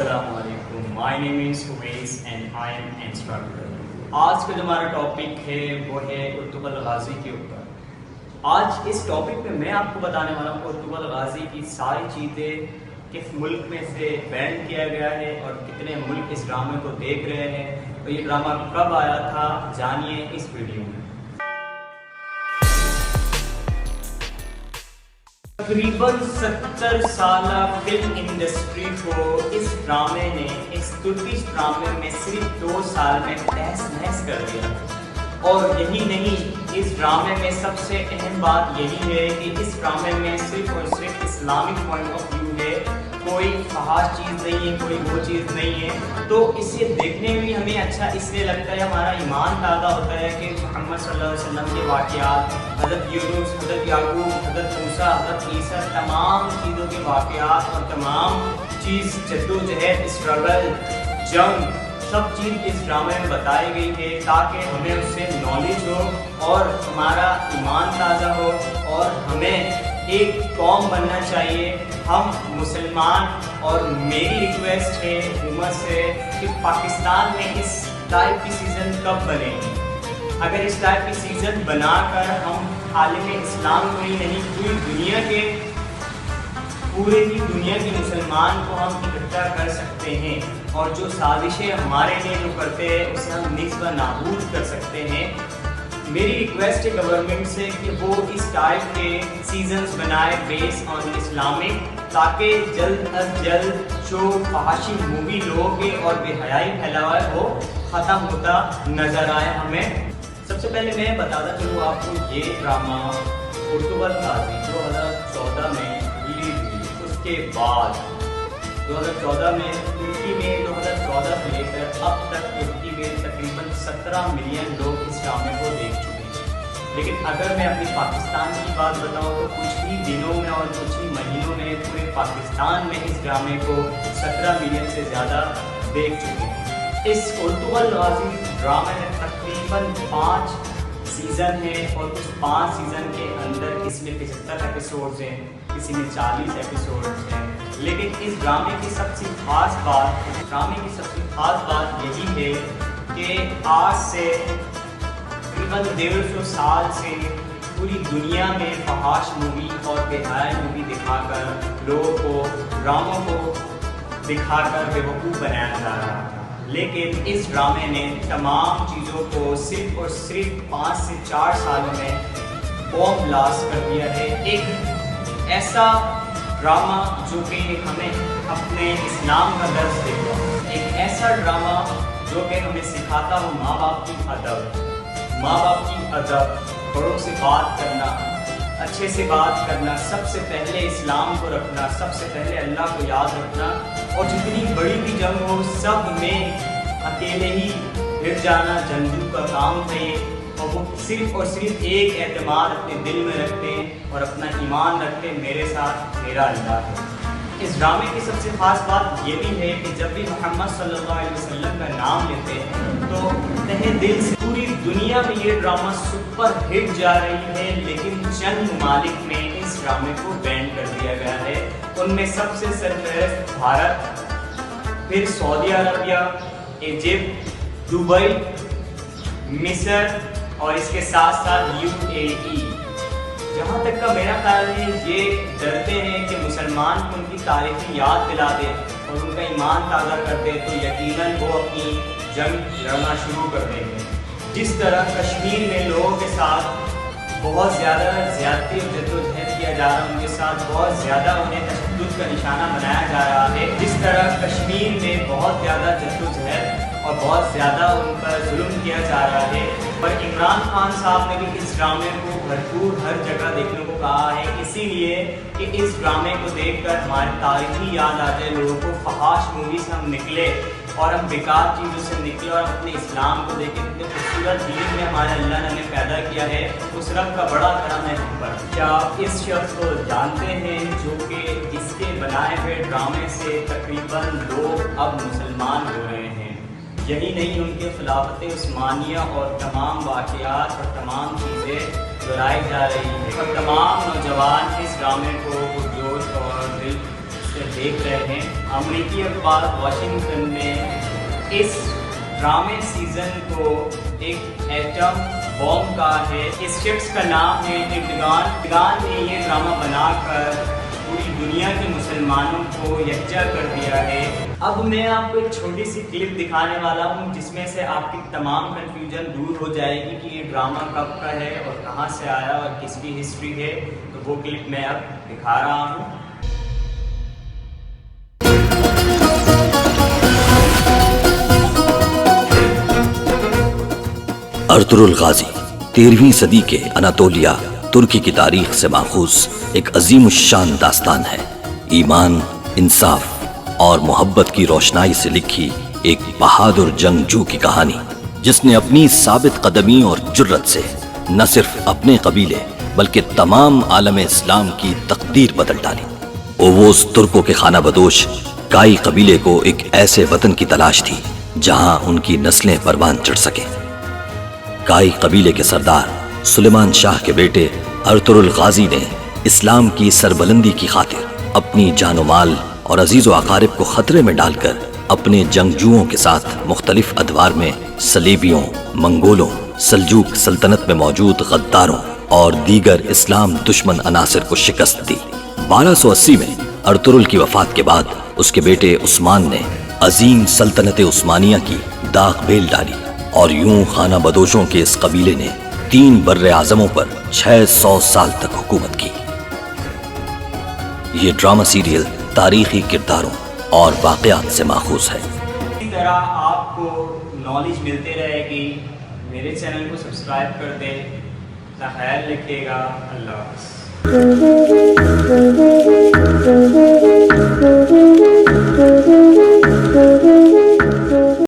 अस्सलाम वालेकुम, my name is Uwais and I am instructor. आज का जो हमारा टॉपिक है वो है उर्तुगल गाजी के ऊपर। आज इस टॉपिक में मैं आपको बताने वाला हूँ उर्तुगल गाजी की सारी चीज़ें, किस मुल्क में से बैन किया गया है और कितने मुल्क इस ड्रामे को देख रहे हैं और ये ड्रामा कब आया था, जानिए इस वीडियो में। तकरीबन 70 साल फिल्म इंडस्ट्री को इस ड्रामे ने, इस तुर्किश ड्रामे में सिर्फ 2 साल में तहस नहस कर दिया। और यही नहीं, इस ड्रामे में सबसे अहम बात यही है कि इस ड्रामे में सिर्फ और सिर्फ इस्लामिक पॉइंट ऑफ व्यू है, कोई फहाश चीज़ नहीं है, कोई वो चीज़ नहीं है। तो इसे देखने में भी हमें अच्छा इसलिए लगता है, हमारा ईमान ताज़ा होता है कि मोहम्मद सल्लल्लाहु अलैहि वसल्लम के वाक़यात, हज़रत यूनुस, हज़रत याकूब, हज़रत मूसा, हज़रत ईसा, तमाम चीज़ों के वाक़यात और तमाम चीज़ जद्दोजहद, स्ट्रगल, जंग, सब चीज़ इस ड्रामे में बताई गई है ताकि हमें उससे नॉलेज हो और हमारा ईमान ताज़ा हो और हमें एक कौम बनना चाहिए। हम मुसलमान, और मेरी रिक्वेस्ट है हुकूमत से कि पाकिस्तान में इस टाइप की सीज़न कब बनेगी। अगर इस टाइप की सीज़न बनाकर हम आलम इस्लाम को ही नहीं, पूरे की दुनिया के मुसलमान को हम इकट्ठा कर सकते हैं और जो साजिशें हमारे लिए जो करते हैं उसे हम निस्ब नाबूद कर सकते हैं। मेरी रिक्वेस्ट है गवर्नमेंट से कि वो इस टाइप के सीजन्स बनाए बेस्ड ऑन इस्लामिक, ताकि जल्द अज जल्द जो फहाशी मूवी लोगों के और बेहयाई फैलावा है वो ख़त्म होता नज़र आए हमें। सबसे पहले मैं बताता चलूँ आपको, ये ड्रामा उर्तुगल गाजी 2014 में रिलीज हुई। उसके बाद 2014 में तुर्की में 2014 से लेकर अब तक तुर्की में तकरीबन 17 मिलियन लोग इस ड्रामे को देख चुके हैं। लेकिन अगर मैं अपनी पाकिस्तान की बात बताऊं तो कुछ ही दिनों में और कुछ ही महीनों में पूरे पाकिस्तान में इस ड्रामे को 17 मिलियन से ज़्यादा देख चुके हैं। इस उर्तुगल गाजी ड्रामे में तकरीबन 5 सीज़न है और उस 5 सीज़न के अंदर किसी में 75 एपिसोड्स हैं, किसी में 40 एपिसोड्स हैं। लेकिन इस ड्रामे की सबसे खास बात, यही है कि आज से तकरीबन 150 साल से पूरी दुनिया में फहाश मूवी और बेहयाई मूवी दिखाकर लोगों को, ड्रामों को दिखाकर बेवकूफ़ बनाया जा रहा था। लेकिन इस ड्रामे ने तमाम चीज़ों को सिर्फ और सिर्फ 5 से 4 सालों में बॉम्ब ब्लास्ट कर दिया है। एक ऐसा ड्रामा जो कि हमें अपने इस्लाम का दर्स देता हो, एक ऐसा ड्रामा जो कि हमें सिखाता हो माँ बाप की अदब, बड़ों से बात करना, अच्छे से बात करना, सबसे पहले इस्लाम को रखना, सबसे पहले अल्लाह को याद रखना, और जितनी बड़ी भी जंग हो सब में अकेले ही भिड़ जाना जंगजू का काम है। और वो सिर्फ और सिर्फ एक एतमाद अपने दिल में रखते हैं और अपना ईमान रखते हैं, मेरे साथ मेरा अल्लाह है। इस ड्रामे की सबसे ख़ास बात ये भी है कि जब भी मोहम्मद सल्लल्लाहु अलैहि वसल्लम का नाम लेते हैं तो तहे दिल से पूरी दुनिया में ये ड्रामा सुपर हिट जा रही है। लेकिन चंद ममालिक में इस ड्रामे को बैन कर दिया गया है। उनमें सबसे सरफहरिस्त भारत, फिर सऊदी अरबिया, इजिप्ट, दुबई, मिस्र और इसके साथ साथ UAE। जहाँ तक का मेरा ख्याल है, ये डरते हैं कि मुसलमान को उनकी तारीखें याद दिला दे और उनका ईमान ताज़ा कर दे तो यकीनन वो अपनी जंग लड़ना शुरू कर देंगे। जिस तरह कश्मीर में लोगों के साथ बहुत ज़्यादा ज़्यादती और जद्दोजहद किया जा रहा है, उनके साथ बहुत ज़्यादा उन्हें तशद्दुद का निशाना बनाया जा रहा है, जिस तरह कश्मीर में बहुत ज़्यादा जद्दोजहद और बहुत ज़्यादा उन पर जुल्म किया जा रहा है। पर इमरान खान साहब ने भी इस ड्रामे को भरपूर हर जगह देखने को कहा है, इसीलिए कि इस ड्रामे को देखकर हमारी तारीख़ याद आ जाए लोगों को, फहाश मूवी से हम निकले और हम बेकार चीज़ों से निकले और अपने इस्लाम को देखें। इतने खूबसूरत दीन में हमारे अल्लाह ने हमें पैदा किया है, उस रब का बड़ा करम है हम पर। क्या आप इस शख्स को जानते हैं जो कि इसके बनाए हुए ड्रामे से तकरीबन लोग अब मुसलमान हो रहे हैं? यही नहीं, उनके खिलाफत उस्मानिया और तमाम वाक़यात और तमाम चीज़ें दोहराई जा रही है और तमाम नौजवान इस ड्रामे को जोश और दिल से देख रहे हैं। امریکی اخبار واشنگٹن نے اس ڈرامے سیزن کو ایک ایٹم بوم کہا ہے. اس شخص کا نام ہے ارطغرل نے یہ ڈرامہ بنا کر پوری دنیا کے مسلمانوں کو یکجا کر دیا ہے. اب میں آپ کو ایک چھوٹی سی کلپ دکھانے والا ہوں جس میں سے آپ کی تمام کنفیوژن دور ہو جائے گی کہ یہ ڈرامہ کب کا ہے اور کہاں سے آیا اور کس کی ہسٹری ہے. تو وہ کلپ میں اب دکھا رہا ہوں. ارطغرل غازی 13ویں صدی کے اناطولیہ ترکی کی تاریخ سے ماخوذ ایک عظیم الشان داستان ہے. ایمان، انصاف اور محبت کی روشنائی سے لکھی ایک بہادر جنگجو کی کہانی جس نے اپنی ثابت قدمی اور جرت سے نہ صرف اپنے قبیلے بلکہ تمام عالم اسلام کی تقدیر بدل ڈالی. اووس ترکوں کے خانہ بدوش کائی قبیلے کو ایک ایسے وطن کی تلاش تھی جہاں ان کی نسلیں پروان چڑھ سکیں. کائی قبیلے کے سردار سلیمان شاہ کے بیٹے ارطغرل غازی نے اسلام کی سربلندی کی خاطر اپنی جان و مال اور عزیز و اقارب کو خطرے میں ڈال کر اپنے جنگجوؤں کے ساتھ مختلف ادوار میں صلیبیوں، منگولوں، سلجوق سلطنت میں موجود غداروں اور دیگر اسلام دشمن عناصر کو شکست دی. 1280 میں ارطغرل کی وفات کے بعد اس کے بیٹے عثمان نے عظیم سلطنت عثمانیہ کی داغ بیل ڈالی اور یوں خانہ بدوشوں کے اس قبیلے نے 3 بر اعظموں پر 600 سال تک حکومت کی. یہ ڈرامہ سیریل تاریخی کرداروں اور واقعات سے ماخوذ ہے. اسی طرح آپ کو نالج ملتے رہے گی. میرے چینل کو سبسکرائب کر دیں. اپنا خیال رکھیے گا. اللہ حافظ.